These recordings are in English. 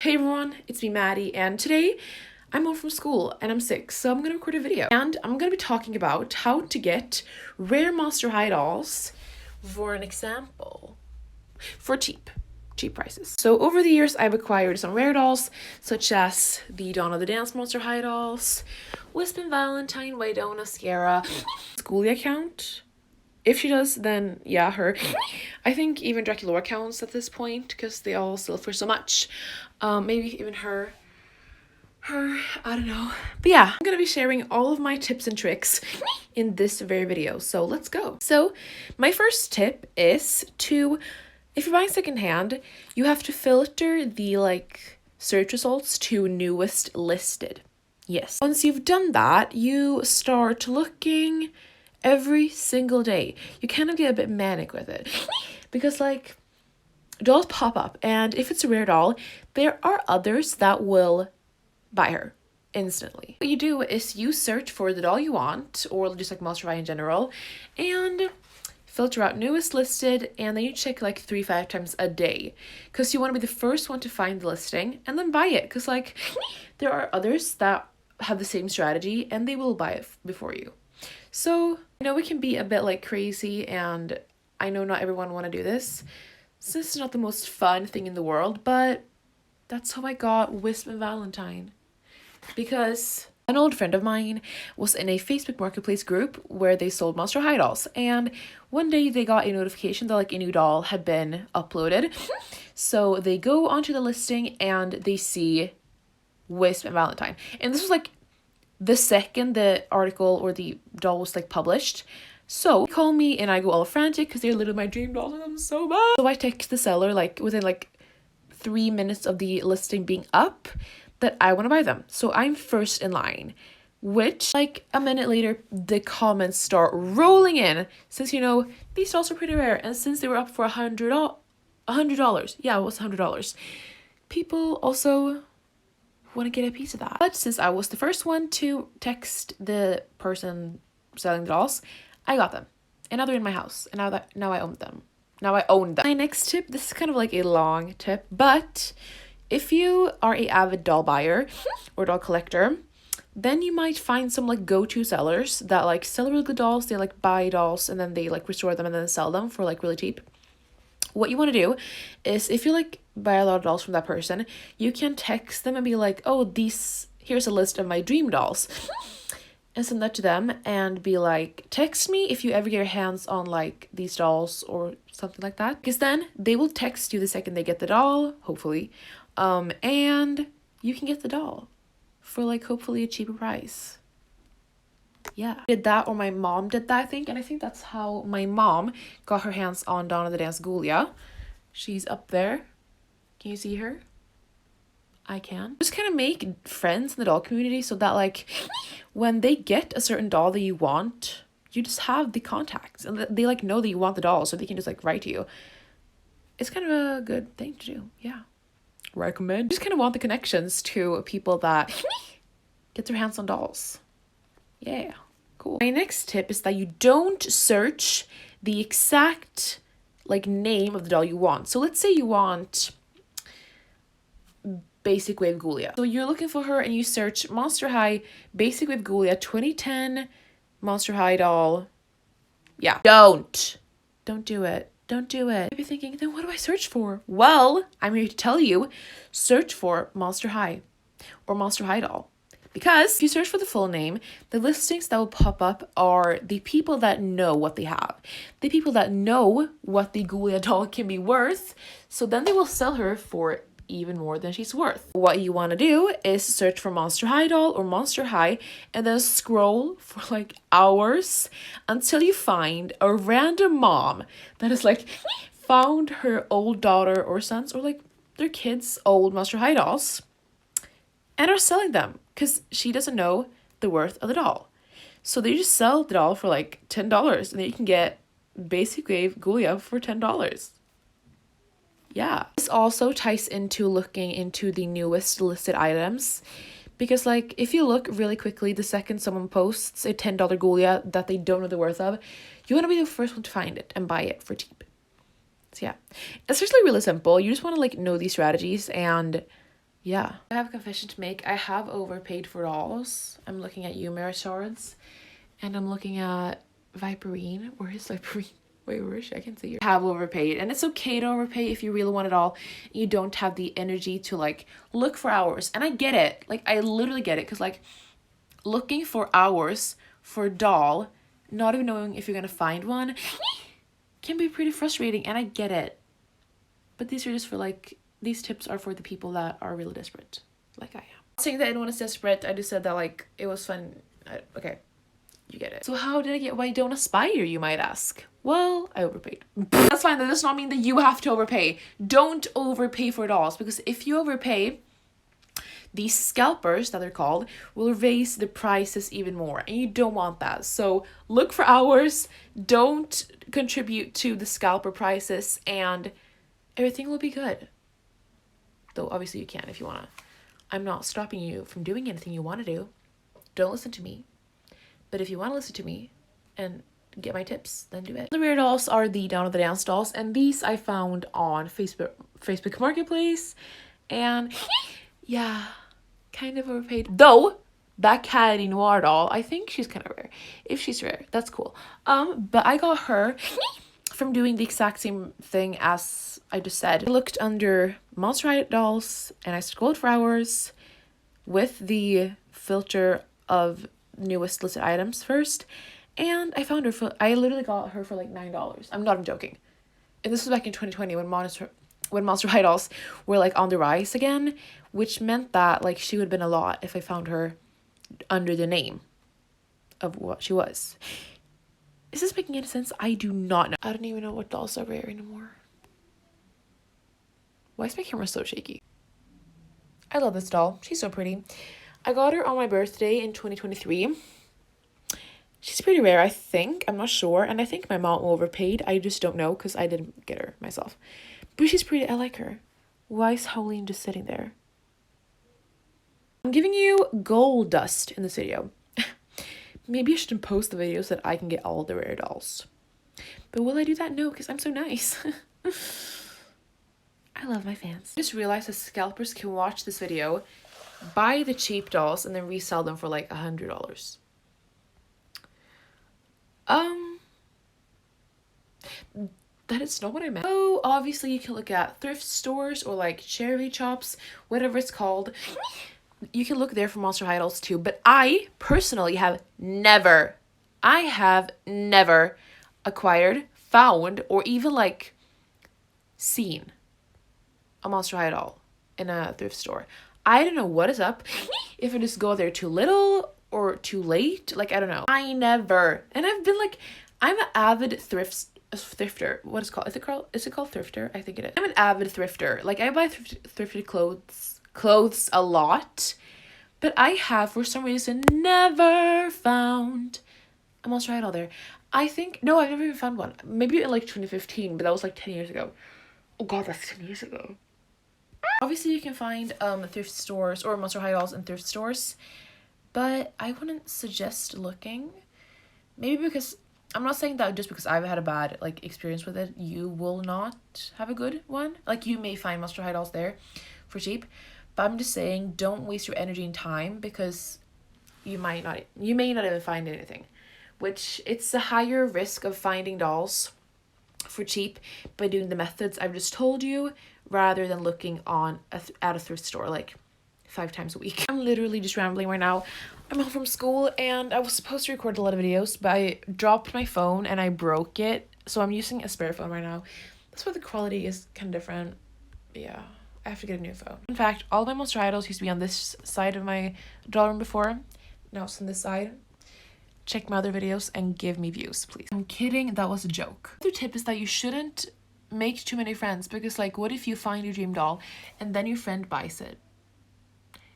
Hey everyone, it's me Maddie, and today I'm home from school and I'm sick, so I'm gonna record a video. And I'm gonna be talking about how to get rare Monster High dolls, for an example, for cheap prices. So over the years, I've acquired some rare dolls, such as the Dawn of the Dance Monster High dolls, Wisp and Valentine, Widona, Sierra, Schoolia count. If she does, then yeah, her. I think even Draculaura counts at this point because they all sell for so much. Maybe even her, I don't know. But yeah, I'm gonna be sharing all of my tips and tricks in this very video. So let's go. So my first tip is to, if you're buying secondhand, you have to filter the search results to newest listed. Yes. Once you've done that, you start looking every single day. You kind of get a bit manic with it because dolls pop up, and if it's a rare doll, there are others that will buy her instantly. What you do is you search for the doll you want, or just like Monster High in general, and filter out newest listed, and then you check 3-5 times a day because you want to be the first one to find the listing and then buy it, because there are others that have the same strategy and they will buy it before you. So I know it can be a bit crazy, and I know not everyone want to do this. So this is not the most fun thing in the world, but that's how I got Wisp and Valentine. Because an old friend of mine was in a Facebook marketplace group where they sold Monster High dolls, and one day they got a notification that a new doll had been uploaded. So they go onto the listing and they see Wisp and Valentine. And this was the second the article or the doll was published. So they call me and I go all frantic because they're literally my dream dolls and I'm so bad. So I text the seller within 3 minutes of the listing being up that I want to buy them. So I'm first in line, which a minute later the comments start rolling in, since these dolls are pretty rare, and since they were up for $100. Yeah, it was $100. People also want to get a piece of that. But since I was the first one to text the person selling the dolls, I got them, and now they're in my house, and now I own them. My next tip, this is kind of a long tip, but if you are a avid doll buyer or doll collector, then you might find some go-to sellers that sell really good dolls. They buy dolls and then they restore them and then sell them for really cheap. What you want to do is, if you buy a lot of dolls from that person, you can text them and be oh, here's a list of my dream dolls, and send that to them and be text me if you ever get your hands on these dolls or something like that, because then they will text you the second they get the doll, hopefully, and you can get the doll for hopefully a cheaper price. Yeah, did that, or my mom did that, I think, and I think that's how my mom got her hands on Dawn of the Dance Gulia. She's up there. Can you see her? I can. Just kind of make friends in the doll community so that when they get a certain doll that you want, you just have the contacts and they know that you want the doll, so they can just write to you. It's kind of a good thing to do. Yeah, recommend. Just kind of want the connections to people that get their hands on dolls. Yeah, cool. My next tip is that you don't search the exact name of the doll you want. So let's say you want Basic Wave Gulia. So you're looking for her and you search Monster High Basic Wave Gulia 2010 Monster High doll. Yeah, don't do it. Don't do it. You're thinking, then what do I search for? Well, I'm here to tell you, search for Monster High or Monster High doll. Because if you search for the full name, the listings that will pop up are the people that know what they have. The people that know what the Gulia doll can be worth. So then they will sell her for even more than she's worth. What you want to do is search for Monster High doll or Monster High, and then scroll for hours until you find a random mom that is found her old daughter or sons or their kids' old Monster High dolls and are selling them because she doesn't know the worth of the doll. So they just sell the doll for $10, and then you can get Basic Wave Gulia for $10. Yeah. This also ties into looking into the newest listed items, because if you look really quickly, the second someone posts a $10 Gulia that they don't know the worth of, you want to be the first one to find it and buy it for cheap. So yeah, it's actually really simple. You just want to know these strategies and yeah. I have a confession to make. I have overpaid for dolls. I'm looking at Humira shards, and I'm looking at Viperine. Where is Viperine? Wait, where is she? I can see her. Have overpaid, and it's okay to overpay if you really want it all. You don't have the energy to like look for hours, and I get it. Like I literally get it, because like looking for hours for a doll, not even knowing if you're gonna find one, can be pretty frustrating, and I get it. But these are just for like, these tips are for the people that are really desperate, like I am. Not saying that anyone is desperate, I just said that like it was fun. Okay, you get it. So how did I get why don't aspire, you might ask? Well, I overpaid. That's fine, that does not mean that you have to overpay. Don't overpay for dolls, because if you overpay, these scalpers that they're called will raise the prices even more, and you don't want that. So look for hours, don't contribute to the scalper prices, and everything will be good. Though obviously you can if you want to. I'm not stopping you from doing anything you want to do. Don't listen to me. But if you want to listen to me and get my tips, then do it. The rare dolls are the Down of the Dance dolls, and these I found on Facebook Marketplace, and yeah, kind of overpaid. Though that Caddy Noir doll, I think she's kind of rare. If she's rare, that's cool. But I got her from doing the exact same thing as I just said. I looked under Monster High dolls and I scrolled for hours with the filter of newest listed items first, and I found her for, I literally got her for like $9. I'm not even joking. And this was back in 2020 when Monster High dolls were like on the rise again, which meant that like she would have been a lot if I found her under the name of what she was. Is this making any sense? I do not know. I don't even know what dolls are rare anymore. Why is my camera so shaky? I love this doll. She's so pretty. I got her on my birthday in 2023. She's pretty rare, I think. I'm not sure. And I think my mom overpaid. I just don't know because I didn't get her myself. But she's pretty. I like her. Why is Howleen just sitting there? I'm giving you gold dust in this video. Maybe I shouldn't post the videos so that I can get all the rare dolls. But will I do that? No, because I'm so nice. I love my fans. I just realized that scalpers can watch this video, buy the cheap dolls, and then resell them for like $100. That is not what I meant. Oh, obviously you can look at thrift stores or like charity shops, whatever it's called. You can look there for Monster High dolls too, but I personally have never acquired, found, or even like seen a Monster High doll in a thrift store. I don't know what is up, if I just go there too little or too late, like I don't know. I never, and I've been like, I'm an avid thrifter. What is it called? Is it called thrifter? I think it is. I'm an avid thrifter. Like I buy thrifted clothes a lot, but I have for some reason never found a Monster High doll there. I think, no, I've never even found one. Maybe in like 2015, but that was like 10 years ago. Oh god, that's 10 years ago. Obviously you can find thrift stores or Monster High dolls in thrift stores, but I wouldn't suggest looking. Maybe because, I'm not saying that just because I've had a bad like experience with it, you will not have a good one. Like you may find Monster High dolls there for cheap, but I'm just saying don't waste your energy and time, because you may not even find anything, which it's a higher risk of finding dolls for cheap by doing the methods I've just told you, rather than looking at a thrift store like 5 times a week. I'm literally just rambling right now. I'm home from school and I was supposed to record a lot of videos, but I dropped my phone and I broke it, so I'm using a spare phone right now. That's why the quality is kind of different. Yeah, I have to get a new phone. In fact, all my Monster High dolls used to be on this side of my doll room before. Now it's on this side. Check my other videos and give me views, please. I'm kidding, that was a joke. The tip is that you shouldn't make too many friends, because like what if you find your dream doll and then your friend buys it?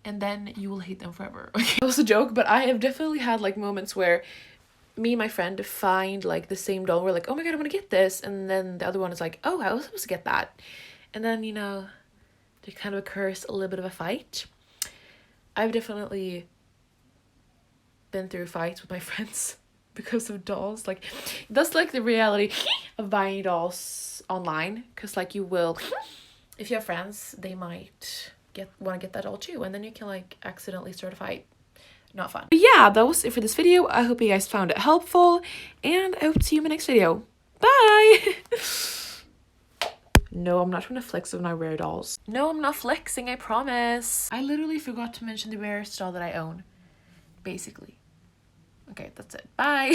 And then you will hate them forever. Okay, that was a joke, but I have definitely had like moments where me and my friend find like the same doll. We're like, oh my god, I want to get this. And then the other one is like, oh, I was supposed to get that. And then, you know, there kind of occurs a little bit of a fight. I've definitely been through fights with my friends because of dolls. Like, that's like the reality of buying dolls online. Because like you will, if you have friends, they might want to get that doll too, and then you can like accidentally start a fight. Not fun. But yeah, that was it for this video. I hope you guys found it helpful, and I hope to see you in my next video. Bye! No, I'm not trying to flex with my rare dolls. No, I'm not flexing, I promise. I literally forgot to mention the rarest doll that I own. Basically. Okay, that's it. Bye!